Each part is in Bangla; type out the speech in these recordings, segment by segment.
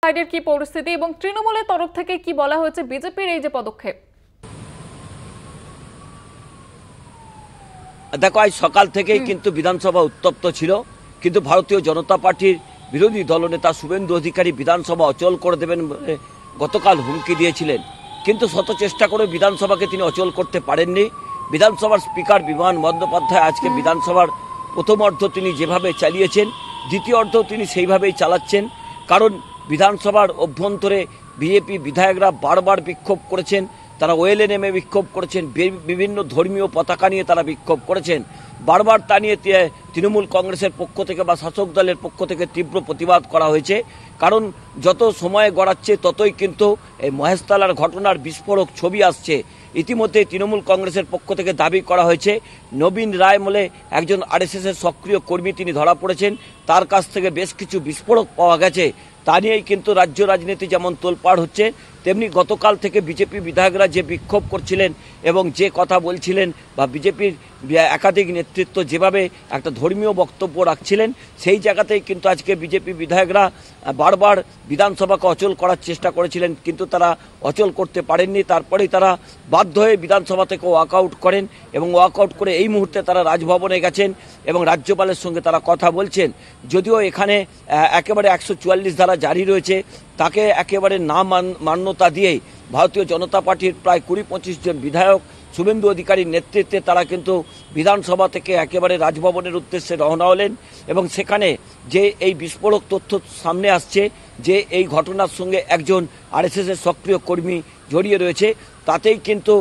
সাইডের কি পরিস্থিতি এবং তৃণমূলের তরফ থেকে কি বলা হয়েছে বিজেপির এই যে পদক্ষেপ? দেখো, আজ সকাল থেকেই কিন্তু বিধানসভা উত্তপ্ত ছিল, কিন্তু ভারতীয় জনতা পার্টির বিরোধী দলনেতা শুভেন্দু অধিকারী বিধানসভা অচল করে দেবেন বলে গতকাল হুমকি দিয়েছিলেন, কিন্তু শত চেষ্টা করে বিধানসভাকে তিনি অচল করতে পারেননি। বিধানসভার স্পিকার বিমান বন্দ্যোপাধ্যায় আজকে বিধানসভার প্রথম অর্ধ তিনি যেভাবে চালিয়েছেন, দ্বিতীয় অর্ধ তিনি সেইভাবেই চালাচ্ছেন। কারণ বিধানসভার অভ্যন্তরে বিজেপি বিধায়করা বারবার বিক্ষোভ করেছেন, তারা ওয়েলে নেমে বিক্ষোভ করেছেন, বিভিন্ন ধর্মীয় পতাকা নিয়ে তারা বিক্ষোভ করেছেন। বারবার তা নিয়ে তৃণমূল কংগ্রেসের পক্ষ থেকে বা শাসক দলের পক্ষ থেকে তীব্র প্রতিবাদ করা হয়েছে। কারণ যত সময় গড়াচ্ছে ততই কিন্তু এই মহেশতলার ঘটনার বিস্ফোরক ছবি আসছে। ইতিমধ্যে তৃণমূল কংগ্রেসের পক্ষ থেকে দাবি করা হয়েছে নবীন রায় বলে একজন আরএসএসের সক্রিয় কর্মী তিনি ধরা পড়েছেন, তার কাছ থেকে বেশ কিছু বিস্ফোরক পাওয়া গেছে। তা নিয়েই কিন্তু রাজ্য রাজনীতি যেমন তোলপাড় হচ্ছে, তেমনি গতকাল থেকে বিজেপি বিধায়করা যে বিক্ষোভ করছিলেন এবং যে কথা বলছিলেন বা বিজেপির একাধিক নেতৃত্ব যেভাবে একটা ধর্মীয় বক্তব্য রাখছিলেন, সেই জায়গাতেই কিন্তু আজকে বিজেপি বিধায়করা বারবার বিধানসভাকে অচল করার চেষ্টা করেছিলেন, কিন্তু তারা অচল করতে পারেননি। তারপরেই তারা বাধ্য হয়ে বিধানসভা থেকে ওয়াকআউট করেন এবং ওয়াকআউট করে এই মুহূর্তে তারা রাজভবনে গেছেন এবং রাজ্যপালের সঙ্গে তারা কথা বলছেন। যদিও এখানে একেবারে 144 ধারা জারি রয়েছে, তাকে একেবারে না মান্যতা দিয়েই ভারতীয় জনতা পার্টির প্রায় 20-25 জন বিধায়ক শুভেন্দু অধিকারীর নেতৃত্বে তারা কিন্তু বিধানসভা থেকে একেবারে রাজভবনের উদ্দেশ্যে রওনা হলেন। এবং সেখানে যে এই বিস্ফোরক তথ্য সামনে আসছে যে এই ঘটনার সঙ্গে একজন আরএসএসের সক্রিয় কর্মী জড়িয়ে রয়েছে, তাতেই কিন্তু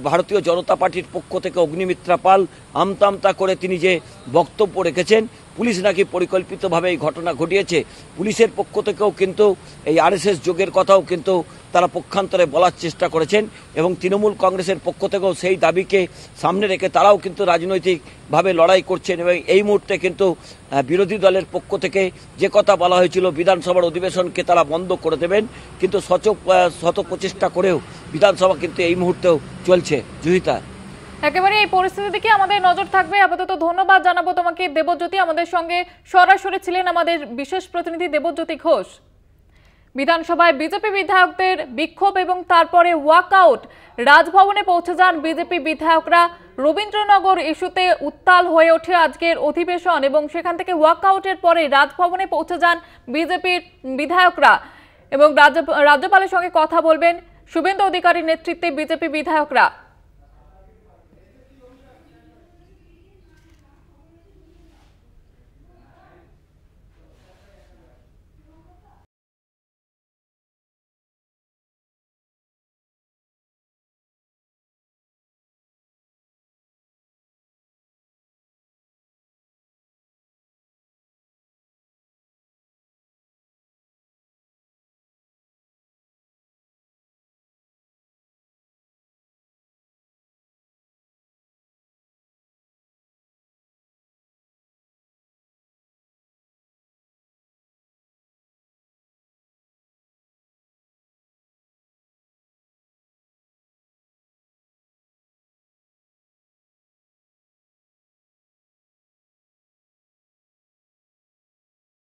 ভারতীয় জনতা পার্টির পক্ষ থেকে অগ্নিমিত্রা পাল আমতা করে তিনি যে বক্তব্য রেখেছেন, পুলিশ নাকি পরিকল্পিতভাবে এই ঘটনা ঘটিয়েছে। পুলিশের পক্ষ থেকেও কিন্তু এই আরএসএস যোগের কথাও কিন্তু তারা পক্ষান্তরে বলার চেষ্টা করেছেন এবং তৃণমূল কংগ্রেসের পক্ষ থেকেও সেই দাবিকে সামনে রেখে তারাও কিন্তু রাজনৈতিকভাবে লড়াই করছেন। এবং এই মুহূর্তে কিন্তু বিরোধী দলের পক্ষ থেকে যে কথা বলা হয়েছিল বিধানসভার অধিবেশনকে তারা বন্ধ করে দেবেন, কিন্তু শত প্রচেষ্টা করেও বিধানসভা কিন্তু এই মুহূর্তেও চলছে। জুহিতা, একেবারে এই পরিস্থিতি দিকে আমাদের নজর থাকবে। আপাতত ধন্যবাদ জানাবো তোমাকে দেবজ্যোতি। আমাদের সঙ্গে সরাসরি ছিলেন আমাদের বিশেষ প্রতিনিধি দেবজ্যোতি ঘোষ। বিধানসভায় বিজেপি বিধায়কদের বিক্ষোভ এবং তারপরে ওয়াকআউট, রাজভবনে পৌঁছে যান বিজেপি বিধায়করা। রবীন্দ্রনগর ইস্যুতে উত্তাল হয়ে ওঠে আজকের অধিবেশন এবং সেখান থেকে ওয়াকআউটের পরে রাজভবনে পৌঁছে যান বিজেপির বিধায়করা এবং রাজ্যপালের সঙ্গে কথা বলবেন শুভেন্দু অধিকারীর নেতৃত্বে বিজেপি বিধায়করা।